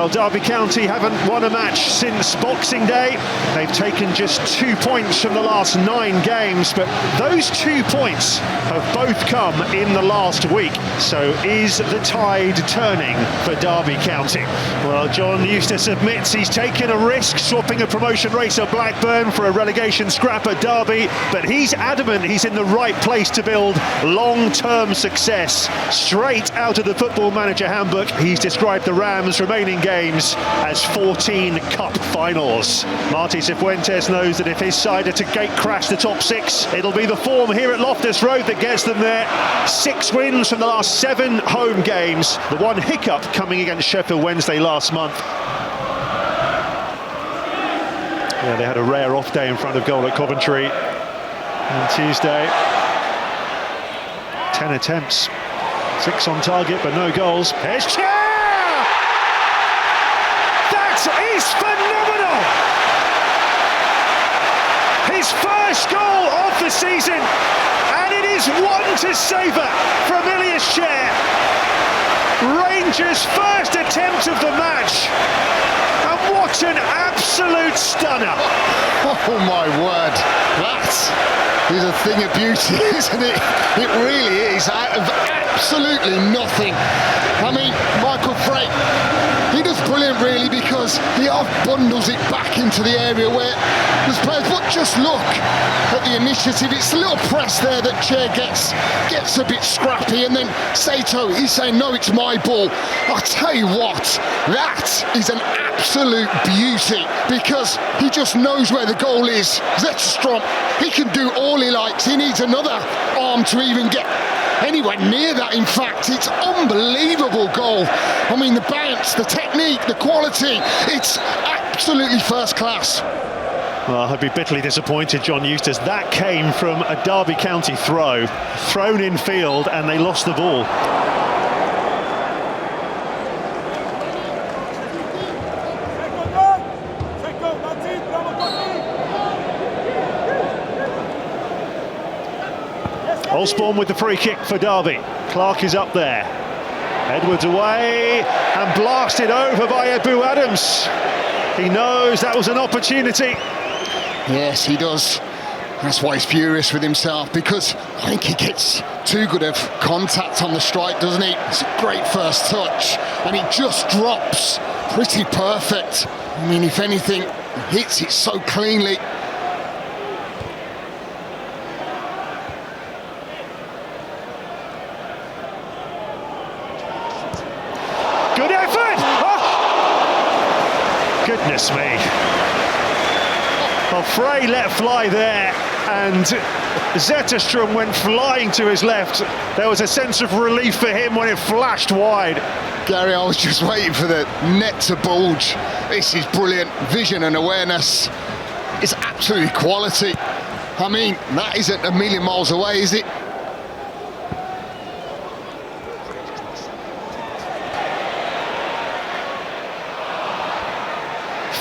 Well, Derby County haven't won a match since Boxing Day. They've taken just 2 points from the last 9 games, but those 2 points have both come in the last week. So is the tide turning for Derby County? Well, John Eustace admits he's taken a risk, swapping a promotion race at Blackburn for a relegation scrap at Derby, but he's adamant he's in the right place to build long-term success. Straight out of the Football Manager handbook, he's described the Rams' remaining games as 14 cup finals. Marty Cifuentes knows that if his side are to gate crash the top 6, it'll be the form here at Loftus Road that gets them there. 6 wins from the last 7 home games. The one hiccup coming against Sheffield Wednesday last month. Yeah, they had a rare off day in front of goal at Coventry on Tuesday. 10 attempts, 6 on target, but no goals. Here's Chair! That is phenomenal! His first goal of the season, and it is one to savour from Ilias Chair. Rangers' first attempt of the match, and what an absolute stunner! Oh my word, that is a thing of beauty, isn't it? It really is, out of absolutely nothing. I mean, Michael Frey, he does brilliant really, because he bundles it back into the area where there's players. But just look at the initiative. It's a little press there that Chair gets a bit scrappy, and then Sato, he's saying, no, it's my ball. I'll tell you what, that is an absolute beauty, because he just knows where the goal is. Zetterstrom, he can do all he likes. He needs another arm to even get anywhere near that. In fact, it's unbelievable goal. I mean, the bounce, the technique, the quality, it's absolutely first class. Well, I'd be bitterly disappointed, John Eustace. That came from a Derby County throw, thrown in field, and they lost the ball. Osborne with the free kick for Derby. Clark is up there. Edwards away and blasted over by Ebu Adams. He knows that was an opportunity. Yes, he does. That's why he's furious with himself, because I think he gets too good of contact on the strike, doesn't he? It's a great first touch, and it just drops pretty perfect. I mean, if anything, hits it so cleanly. Good effort! Oh! Goodness me. Well, Frey let fly there, and Zetterstrom went flying to his left. There was a sense of relief for him when it flashed wide. Gary, I was just waiting for the net to bulge. This is brilliant. Vision and awareness. It's absolutely quality. I mean, that isn't a million miles away, is it?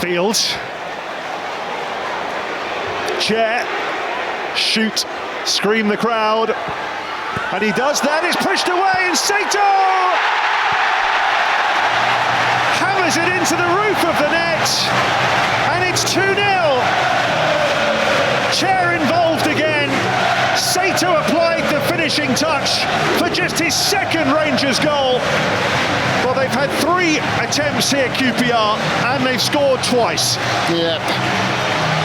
Fields. Chair. Shoot. Scream the crowd. And he does that. It's pushed away, and Sato hammers it into the roof of the net. And it's 2-0. Chair involved again. Sato applied the finishing touch for just his second Rangers goal. Well, they've had 3 attempts here, QPR, and they've scored twice. Yeah,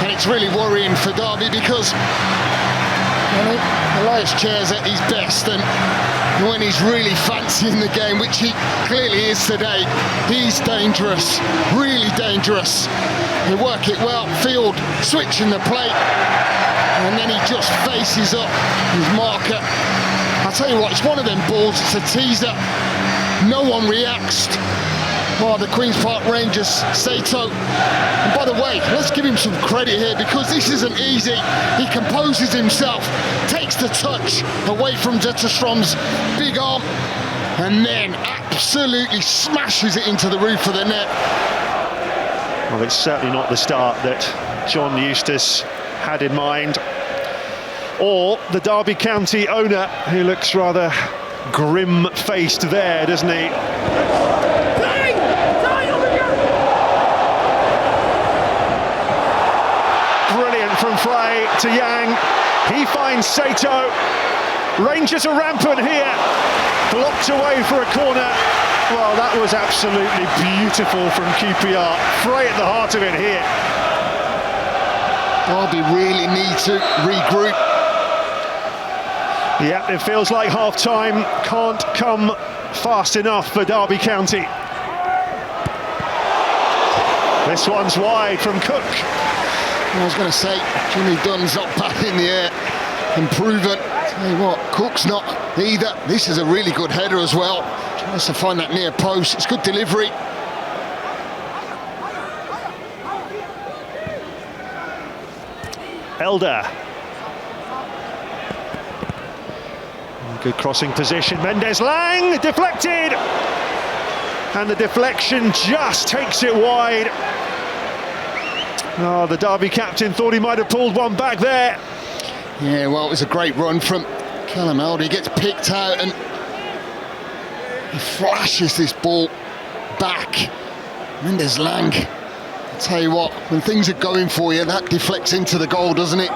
and it's really worrying for Derby, because Ilias Chair's at his best, and when he's really fancying the game, which he clearly is today, he's dangerous, really dangerous. They work it well, Field switching the plate, and then he just faces up his marker. I'll tell you what, it's one of them balls, it's a teaser. No one reacts. Well, the Queen's Park Rangers, Sato. And by the way, let's give him some credit here, because this isn't easy. He composes himself, takes the touch away from Zetterstrom's big arm, and then absolutely smashes it into the roof of the net. Well, it's certainly not the start that John Eustace had in mind, or the Derby County owner, who looks rather grim-faced there, doesn't he? away to Yang. He finds Sato. Rangers are rampant here. Blocked away for a corner. Well, that was absolutely beautiful from QPR. Frey at the heart of it here. Derby really need to regroup. Yeah, it feels like half-time can't come fast enough for Derby County. This one's wide from Cook. I was going to say, Jimmy Dunn's not back in the air. Improvement. Tell you what, Cook's not either. This is a really good header as well. Tries to find that near post. It's good delivery. Elder. Good crossing position. Mendes Lang deflected. And the deflection just takes it wide. Oh, the Derby captain thought he might have pulled one back there. Yeah, well, it was a great run from Callum Elder. He gets picked out and he flashes this ball back. Mendes Lang. I'll tell you what, when things are going for you, that deflects into the goal, doesn't it?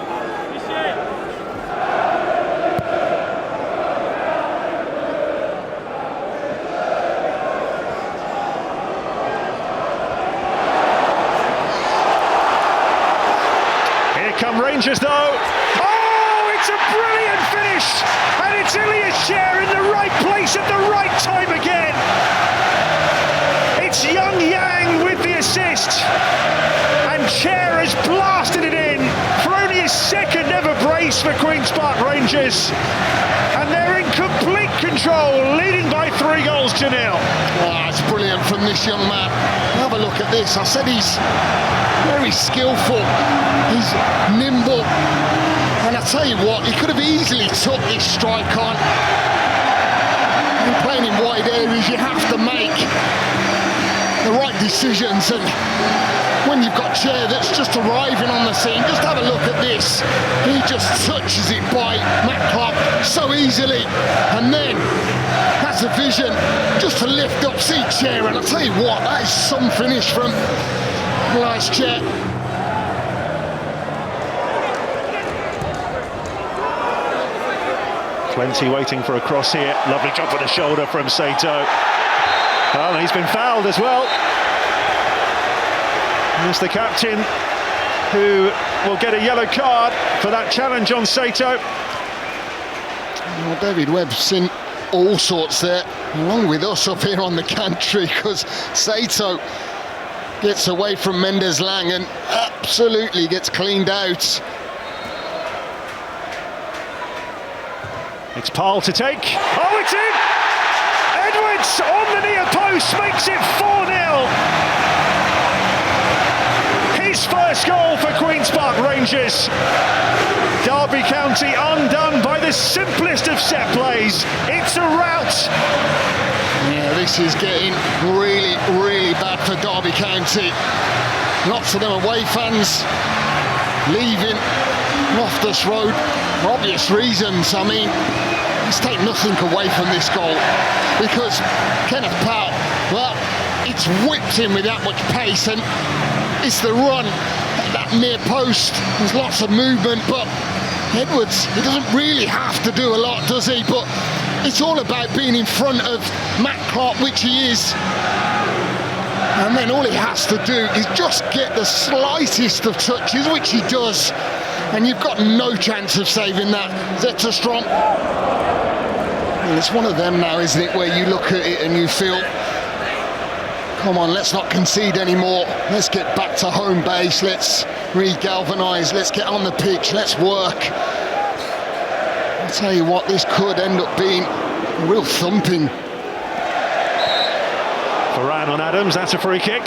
Come Rangers though. Oh, it's a brilliant finish, and it's Ilias Chair in the right place at the right time again. It's young Yang with the assist, and Chair has blasted it in for only his second ever brace for Queen's Park Rangers, and they're in complete control, leading by 3 goals to 0. Oh, it's brilliant from this young man. Have a look at this. I said he's very skillful, he's nimble, and I tell you what, he could have easily took this strike on. When playing in wide areas, you have to make the right decisions, and when you've got Chair that's just arriving on the scene, just have a look at this. He just touches it by Matt Clark so easily, and then that's a vision just to lift up, see Chair, and I tell you what, that is some finish from Ilias Chair. Plenty waiting for a cross here. Lovely drop on the shoulder from Sato. Well, he's been fouled as well. And it's the captain who will get a yellow card for that challenge on Sato. Well, David Webb's seen all sorts there, along with us up here on the gantry, because Sato gets away from Mendes Lang and absolutely gets cleaned out. It's Paul to take. Oh, it's in! Edwards on the near post makes it 4-0. His first goal for Queen's Park Rangers. Derby County undone by the simplest of set plays. It's a rout. Yeah, this is getting really, really bad for Derby County. Lots of them away fans leaving Loftus Road for obvious reasons. I mean, let's take nothing away from this goal, because Kenneth Powell, well, it's whipped in with that much pace, and it's the run at that near post. There's lots of movement, but Edwards, he doesn't really have to do a lot, does he? But it's all about being in front of Matt Clark, which he is. And then all he has to do is just get the slightest of touches, which he does. And you've got no chance of saving that. Zetterstrom. And it's one of them now, isn't it, where you look at it and you feel, come on, let's not concede anymore. Let's get back to home base. Let's re-galvanise. Let's get on the pitch. Let's work. I'll tell you what, this could end up being a real thumping. Varane on Adams, that's a free kick.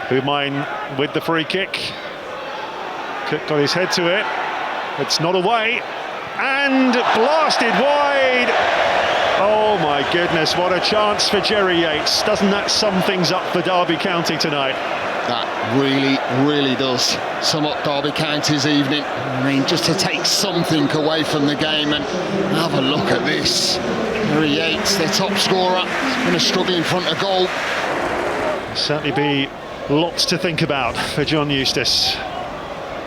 Boumine with the free kick. Cook got his head to it. It's not away. And blasted wide. Oh my goodness, what a chance for Jerry Yates. Doesn't that sum things up for Derby County tonight? That really does sum up Derby County's evening. I mean, just to take something away from the game, and have a look at this. Jerry Yates, their top scorer, is going to struggle in front of goal. Certainly be lots to think about for John Eustace.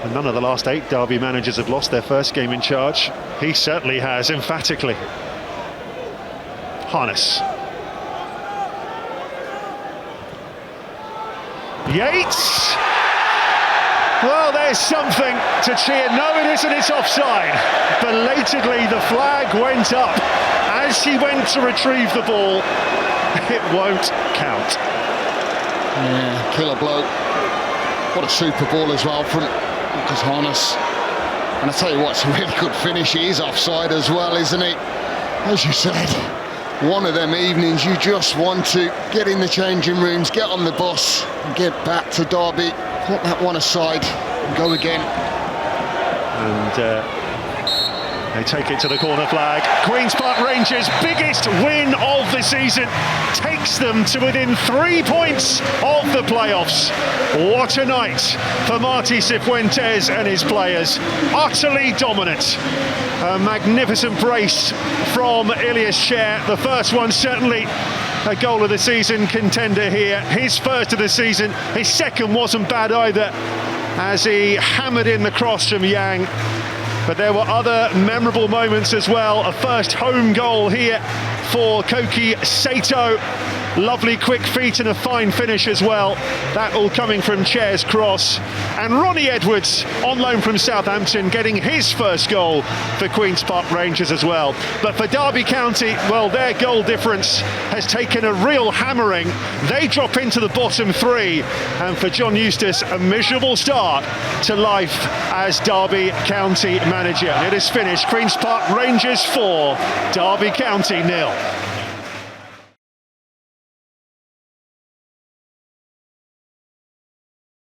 And none of the last 8 Derby managers have lost their first game in charge. He certainly has, emphatically. Harness. Yates! Well, there's something to cheer. No, it isn't, it's offside. Belatedly, the flag went up as he went to retrieve the ball. It won't count. Yeah, killer blow. What a super ball as well from Lucas Harness. And I tell you what, it's a really good finish. He is offside as well, isn't he? As you said, one of them evenings you just want to get in the changing rooms, get on the bus and get back to Derby, put that one aside and go again. And they take it to the corner flag. Queen's Park Rangers' biggest win of the season takes them to within 3 points of the playoffs. What a night for Marty Cifuentes and his players. Utterly dominant. A magnificent brace from Ilias Chair. The first one certainly a goal of the season contender here. His first of the season. His second wasn't bad either, as he hammered in the cross from Yang. But there were other memorable moments as well. A first home goal here for Koki Sato. Lovely quick feet and a fine finish as well. That all coming from Chair's cross. And Ronnie Edwards, on loan from Southampton, getting his first goal for Queen's Park Rangers as well. But for Derby County, well, their goal difference has taken a real hammering. They drop into the bottom 3. And for John Eustace, a miserable start to life as Derby County manager. And it is finished. Queen's Park Rangers 4, Derby County 0.